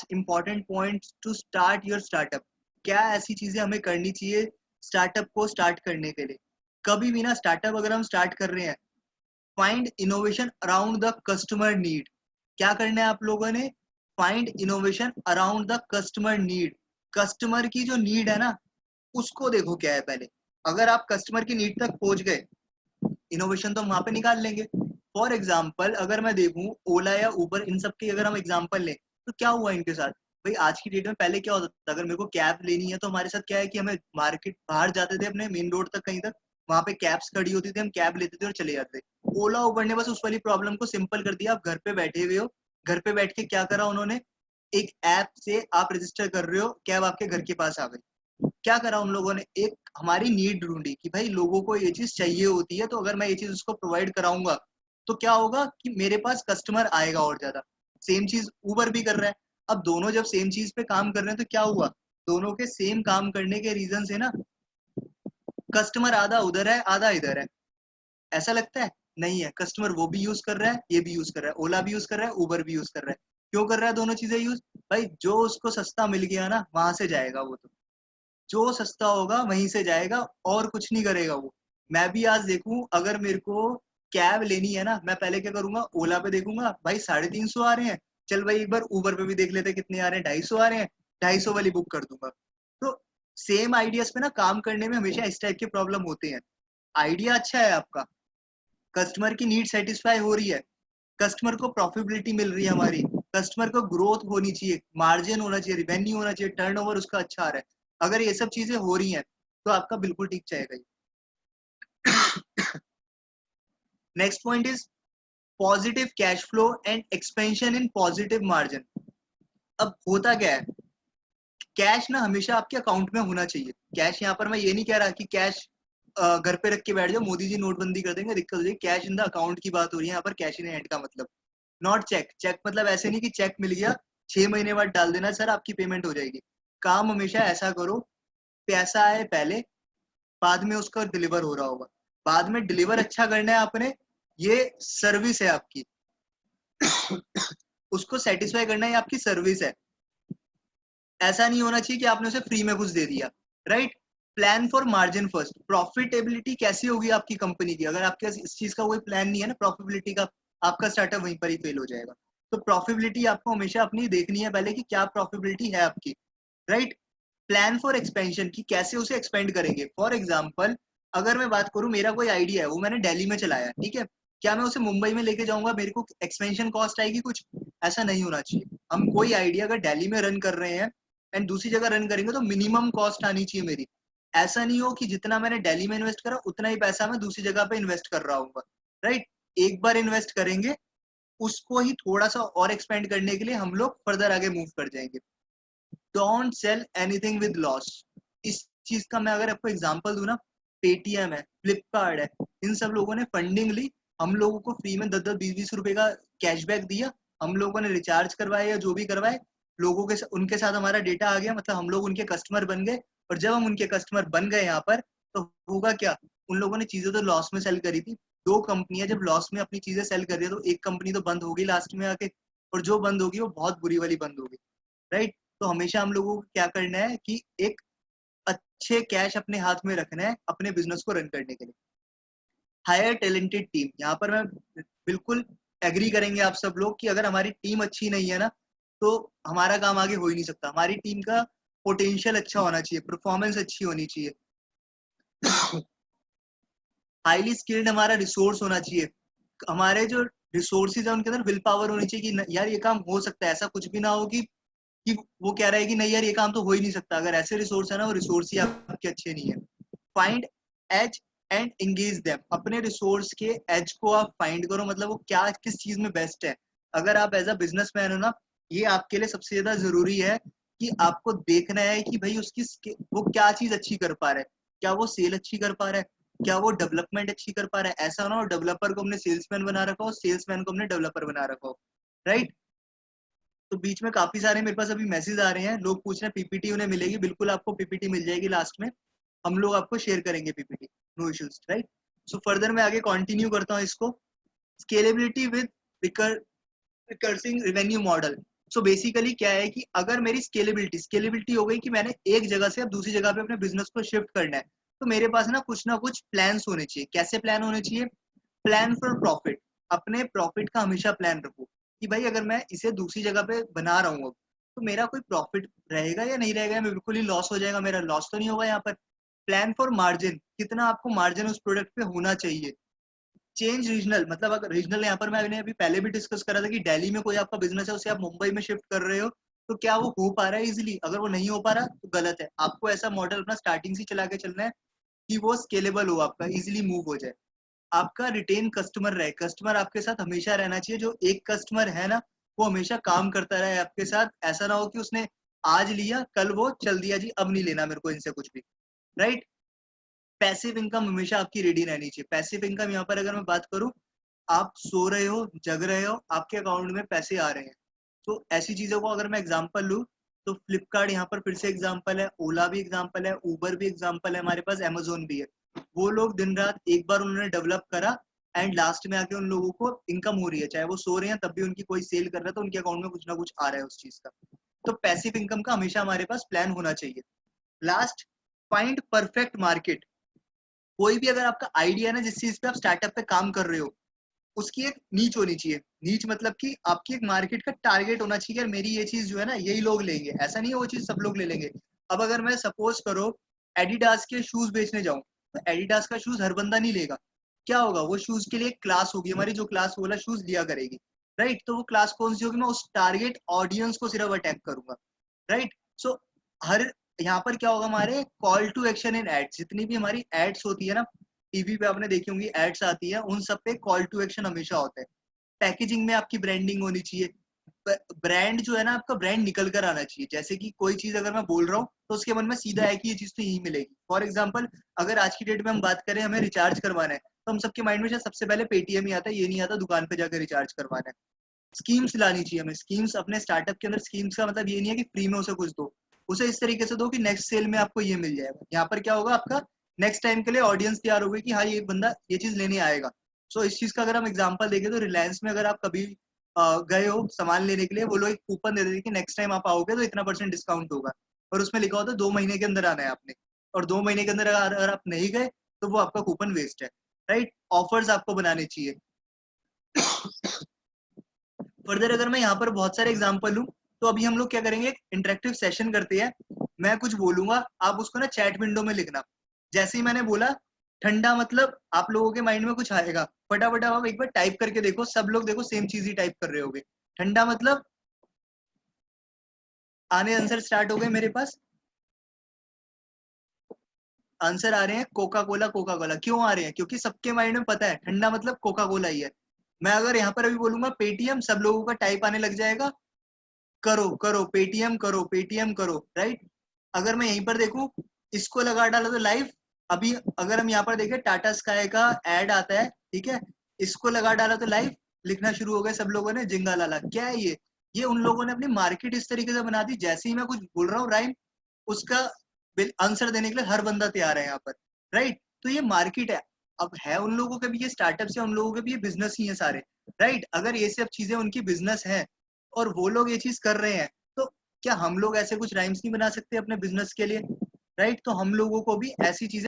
Important points to start your startup. क्या ऐसी चीजें हमें करनी चाहिए स्टार्टअप को स्टार्ट करने के लिए? कभी भी ना स्टार्टअप अगर हम स्टार्ट कर रहे हैं, find innovation around the customer need. क्या करना है आप लोगों ने? Find innovation around the customer need. Customer की जो नीड है ना, उसको देखो क्या है पहले। अगर आप कस्टमर की नीड तक पहुंच गए, इनोवेशन तो हम वहां पे निकाल लेंगे। फॉर एग्जाम्पल अगर मैं देखूं ओला या उबर, इन सब की अगर हम एग्जाम्पल लें तो क्या हुआ इनके साथ? भाई आज की डेट में पहले क्या होता था, अगर मेरे को कैब लेनी है तो हमारे साथ क्या है कि हमें मार्केट बाहर जाते थे अपने मेन रोड तक कहीं तक, वहां पे कैब्स खड़ी होती थी, हम कैब लेते थे और चले जाते थे। ओला उबर ने बस उस वाली प्रॉब्लम को सिंपल कर दिया। आप घर पे बैठे हुए हो, घर पे बैठ के क्या करा उन्होंने, एक ऐप से आप रजिस्टर कर रहे हो, कैब आपके घर के पास आ गई। क्या करा उन लोगों ने, एक हमारी नीड ढूंढी कि भाई लोगों को ये चीज चाहिए होती है, तो अगर मैं ये चीज उसको प्रोवाइड कराऊंगा तो क्या होगा कि मेरे पास कस्टमर आएगा और ज्यादा। सेम चीज उबर भी कर रहा है। अब दोनों जब सेम चीज पे काम कर रहे हैं तो क्या हुआ, दोनों के सेम काम करने के रीजन से ना कस्टमर आधा उधर है आधा इधर है। ऐसा लगता है? नहीं है। कस्टमर वो भी यूज कर रहा है, ये भी यूज कर रहा है, ओला भी यूज कर रहा है, उबर भी यूज कर रहा है। क्यों कर रहा है दोनों चीजें यूज? भाई जो उसको सस्ता मिल गया ना वहां से जाएगा वो, तो जो सस्ता होगा वहीं से जाएगा और कुछ नहीं करेगा वो। मैं भी आज देखूं अगर मेरे को कैब लेनी है ना, मैं पहले क्या करूंगा, ओला पे देखूंगा भाई 350 आ रहे हैं, चल भाई एक बार उबर पे भी देख लेते कितने आ रहे हैं, 250 आ रहे हैं, 250 वाली बुक कर दूंगा। तो सेम आइडियाज पे ना काम करने में हमेशा इस टाइप के प्रॉब्लम होते हैं। आइडिया अच्छा है आपका, कस्टमर की नीड सेटिस्फाई हो रही है, कस्टमर को प्रॉफिटेबिलिटी मिल रही है हमारी, कस्टमर को ग्रोथ होनी चाहिए, मार्जिन होना चाहिए, रिवेन्यू होना चाहिए, टर्नओवर उसका अच्छा आ रहा है, अगर ये सब चीजें हो रही हैं तो आपका बिल्कुल ठीक चलेगा। Next point is positive cash flow and expansion in positive margin. अब होता क्या है, कैश ना हमेशा आपके अकाउंट में होना चाहिए। कैश यहाँ पर मैं ये नहीं कह रहा कि कैश घर पे रख के बैठ जाओ, मोदी जी नोटबंदी कर देंगे दिक्कत हो जाएगी। कैश इन द अकाउंट की बात हो रही है यहाँ पर, कैश इन हैंड का मतलब, नॉट चेक। चेक मतलब ऐसे नहीं कि चेक मिल गया 6 महीने बाद डाल देना सर आपकी पेमेंट हो जाएगी। काम हमेशा ऐसा करो, पैसा आए पहले, बाद में उसका डिलीवर हो रहा होगा। बाद में डिलीवर अच्छा करना है आपने, ये सर्विस है आपकी। उसको सेटिस्फाई करना है, आपकी सर्विस है। ऐसा नहीं होना चाहिए कि आपने उसे फ्री में कुछ दे दिया। Right? Plan for margin first. Profitability कैसी होगी आपकी कंपनी की, अगर आपके पास इस चीज का कोई प्लान नहीं है ना प्रॉफिटेबिलिटी का, आपका स्टार्टअप वहीं पर ही फेल हो जाएगा। तो प्रॉफिटेबिलिटी आपको हमेशा अपनी देखनी है पहले कि क्या प्रॉफिटेबिलिटी है आपकी। राइट? प्लान फॉर एक्सपेंशन की कैसे उसे एक्सपेंड करेंगे। फॉर एग्जाम्पल अगर मैं बात करूं, मेरा कोई आइडिया है वो मैंने दिल्ली में चलाया, ठीक है, क्या मैं उसे मुंबई में लेके जाऊंगा, मेरे को एक्सपेंशन कॉस्ट आएगी कुछ? ऐसा नहीं होना चाहिए। हम कोई आइडिया अगर दिल्ली में रन कर रहे हैं एंड दूसरी जगह रन करेंगे तो मिनिमम कॉस्ट आनी चाहिए मेरी। ऐसा नहीं हो कि जितना मैंने दिल्ली में इन्वेस्ट करा उतना ही पैसा मैं दूसरी जगह पे इन्वेस्ट कर रहा हूँ। राइट? एक बार इन्वेस्ट करेंगे, उसको ही थोड़ा सा और एक्सपेंड करने के लिए हम लोग फर्दर आगे मूव कर जाएंगे। Don't sell anything with loss. इस चीज का मैं अगर आपको एग्जांपल दूं ना, पेटीएम है, फ्लिपकार्ट है, इन सब लोगों ने फंडिंग ली, हम लोगों को फ्री में 10-10 20-20 रुपए का कैशबैक दिया, हम लोगों ने रिचार्ज करवाए या जो भी करवाए, लोगों के उनके साथ हमारा डेटा आ गया, मतलब हम लोग उनके कस्टमर बन गए। और जब हम उनके कस्टमर बन गए यहाँ पर, तो होगा क्या, उन लोगों ने चीजें तो लॉस में सेल करी थी। दो कंपनियां जब लॉस में अपनी चीजें सेल कर रही है तो एक कंपनी तो बंद होगी लास्ट में आके, और जो बंद होगी वो बहुत बुरी वाली बंद होगी। राइट? तो हमेशा हम लोगों को क्या करना है कि एक अच्छे कैश अपने हाथ में रखना है अपने बिजनेस को रन करने के लिए। हायर टैलेंटेड टीम, यहाँ पर मैं बिल्कुल एग्री करेंगे आप सब लोग कि अगर हमारी टीम अच्छी नहीं है ना तो हमारा काम आगे हो ही नहीं सकता। हमारी टीम का पोटेंशियल अच्छा होना चाहिए, परफॉर्मेंस अच्छी होनी चाहिए। हाईली स्किल्ड हमारा रिसोर्स होना चाहिए। हमारे जो रिसोर्सेज है उनके अंदर विल पावर होनी चाहिए कि यार ये काम हो सकता है। ऐसा कुछ भी ना हो कि वो कह रहा है कि नहीं यार ये काम तो हो ही नहीं सकता। अगर ऐसे रिसोर्स है ना, वो रिसोर्स ही आपके अच्छे नहीं है। Find edge and engage them. अपने रिसोर्स के एज को आप फाइंड करो, मतलब वो क्या किस चीज में बेस्ट है। अगर आप एज अ बिजनेसमैन हो ना, ये आपके लिए सबसे ज्यादा जरूरी है कि आपको देखना है कि भाई उसकी वो क्या चीज अच्छी कर पा रहा है। क्या वो सेल अच्छी कर पा रहा है, क्या वो डेवलपमेंट अच्छी कर पा रहा है। ऐसा ना हो डेवलपर को हमने सेल्समैन बना रखा हो, सेल्समैन को हमने डेवलपर बना रखा हो। राइट? तो बीच में काफी सारे मेरे पास अभी मैसेज आ रहे हैं, लोग पूछ रहे हैं पीपीटी उन्हें मिलेगी। बिल्कुल आपको पीपीटी मिल जाएगी, लास्ट में हम लोग आपको शेयर करेंगे PPT, no issues. Right? So further मैं आगे कंटिन्यू करता हूँ इसको। Scalability with recurring revenue model. So basically क्या है कि अगर मेरी स्केलेबिलिटी हो गई कि मैंने एक जगह से अब दूसरी जगह पे अपने बिजनेस को शिफ्ट करना है, तो मेरे पास ना कुछ प्लान्स होने चाहिए। कैसे प्लान होने चाहिए? Plan for profit. अपने प्रॉफिट का हमेशा प्लान रखो कि भाई अगर मैं इसे दूसरी जगह पे बना रहा हूँ अब, तो मेरा कोई प्रॉफिट रहेगा या नहीं रहेगा, मैं बिल्कुल ही लॉस हो जाएगा, मेरा लॉस तो नहीं होगा यहाँ पर। प्लान फॉर मार्जिन, कितना आपको मार्जिन उस प्रोडक्ट पे होना चाहिए। चेंज रीजनल, मतलब अगर रीजनल यहाँ पर मैंने अभी पहले भी डिस्कस करा था कि दिल्ली में कोई आपका बिजनेस है, उसे आप मुंबई में शिफ्ट कर रहे हो, तो क्या वो हो पा रहा है इजिली? अगर वो नहीं हो पा रहा तो गलत है। आपको ऐसा मॉडल अपना स्टार्टिंग से चला के चलना है कि वो स्केलेबल हो, आपका इजिली मूव हो जाए। आपका रिटेन कस्टमर रहे, कस्टमर आपके साथ हमेशा रहना चाहिए। जो एक कस्टमर है ना, वो हमेशा काम करता रहे आपके साथ। ऐसा ना हो कि उसने आज लिया कल वो चल दिया, जी अब नहीं लेना मेरे को इनसे कुछ भी, राइट। पैसिव इनकम हमेशा आपकी रेडी रहनी चाहिए। पैसिव इनकम यहाँ पर अगर मैं बात करूँ, आप सो रहे हो, जग रहे हो, आपके अकाउंट में पैसे आ रहे हैं। तो ऐसी चीजों को अगर मैं एग्जांपल लूँ, तो फ्लिपकार्ट यहाँ पर फिर से एग्जांपल है, ओला भी एग्जांपल है, उबर भी एग्जांपल है, हमारे पास अमेजोन भी है। वो लोग दिन रात एक बार उन्होंने डेवलप करा, एंड लास्ट में आके उन लोगों को इनकम हो रही है। चाहे वो सो रहे हैं तब भी उनकी कोई सेल कर रहा है, तो उनके अकाउंट में कुछ ना कुछ आ रहा है उस चीज का। तो पैसिव इनकम का हमेशा हमारे पास प्लान होना चाहिए। Last, find perfect market. कोई भी अगर आपका आइडिया है ना, जिस चीज पे आप स्टार्टअप पे काम कर रहे हो, उसकी एक नीच होनी चाहिए। नीच मतलब कि आपकी एक मार्केट का टारगेट होना चाहिए, यार मेरी ये चीज जो है ना, यही लोग लेंगे। ऐसा नहीं है वो चीज सब लोग ले लेंगे। अब अगर मैं सपोज करो एडिडास के शूज बेचने जाऊं, तो एडिडास का शूज हर बंदा नहीं लेगा। क्या होगा, वो शूज के लिए एक क्लास होगी हमारी, जो क्लास वाला शूज लिया करेगी, राइट। तो वो क्लास कौन सी होगी? मैं उस टारगेट ऑडियंस को सिर्फ अटैक करूंगा, राइट। सो हर यहाँ पर क्या होगा, हमारे call to action in ads, जितनी भी हमारी एड्स होती है ना, टीवी पे आपने देखी होंगी एड्स आती है, उन सब पे कॉल टू एक्शन हमेशा होता है। पैकेजिंग में आपकी ब्रांडिंग होनी चाहिए। ब्रांड जो है ना, आपका ब्रांड निकल कर आना चाहिए। जैसे कि कोई चीज अगर मैं बोल रहा हूँ, तो उसके मन में सीधा है कि ये चीज तो यही मिलेगी। फॉर एग्जाम्पल, अगर आज की डेट में हम बात करें, हमें रिचार्ज करवाना है, तो हम सबके माइंड में शायद सबसे पहले पेटीएम ही आता है, ये नहीं आता दुकान पे जाकर रिचार्ज करवाना है। स्कीम्स लानी चाहिए हमें। स्कीम्स अपने स्टार्टअप के अंदर, स्कीम्स का मतलब ये नहीं है कि फ्री में उसे कुछ दो, उसे इस तरीके से दो कि नेक्स्ट सेल में आपको ये मिल जाएगा। यहाँ पर क्या होगा, आपका नेक्स्ट टाइम के लिए ऑडियंस तैयार होगी कि हाँ ये बंदा ये चीज लेने आएगा। सो इस चीज का अगर हम एग्जांपल देखें, तो रिलायंस में अगर आप कभी गए हो सामान लेने के लिए, वो लोग एक कूपन दे देते हैं कि नेक्स्ट टाइम आप आओगे तो इतना % डिस्काउंट होगा, और उसमें लिखा होता है 2 महीने के अंदर आना है आपने। और 2 महीने के अंदर अगर आप नहीं गए, तो वो आपका कूपन वेस्ट है, राइट। ऑफर्स आपको बनाने चाहिए। फर्दर अगर मैं यहाँ पर बहुत सारे एग्जांपल लूँ, तो अभी हम लोग क्या करेंगे, एक इंटरेक्टिव सेशन करते हैं। मैं कुछ बोलूंगा, आप उसको ना चैट विंडो में लिखना। जैसे ही मैंने बोला ठंडा, मतलब आप लोगों के माइंड में कुछ आएगा, फटाफट आप एक बार टाइप करके देखो। सब लोग देखो सेम चीज ही टाइप कर रहे होगे। ठंडा मतलब आने आंसर स्टार्ट हो गए मेरे पास। आंसर आ रहे हैं कोका कोला, कोका कोला। क्यों आ रहे हैं? क्योंकि सबके माइंड में पता है ठंडा मतलब कोका कोला ही है। मैं अगर यहाँ पर अभी बोलूंगा पेटीएम, सब लोगों का टाइप आने लग जाएगा, करो करो पेटीएम, करो पेटीएम करो, राइट। अगर मैं यहीं पर देखूं, इसको लगा डाला तो लाइव। अभी अगर हम यहाँ पर देखें, टाटा स्काई का एड आता है, ठीक है, इसको लगा डाला तो लाइव लिखना शुरू हो गए सब लोगों ने, जिंगा लाला। क्या है ये उन लोगों ने अपनी मार्केट इस तरीके से बना दी, जैसे ही मैं कुछ बोल रहा हूँ राइम, उसका आंसर देने के लिए हर बंदा तैयार है यहाँ पर, राइट। तो ये मार्केट है। अब है उन लोगों के भी ये स्टार्टअप है, उन लोगों के भी ये बिजनेस ही है सारे, राइट। अगर ये सब चीजें उनकी बिजनेस है और वो लोग ये चीज कर रहे हैं, तो क्या हम लोग ऐसे कुछ राइम्स नहीं बना सकते अपने बिजनेस के लिए, राइट। तो हम लोगों को भी ऐसी चीजें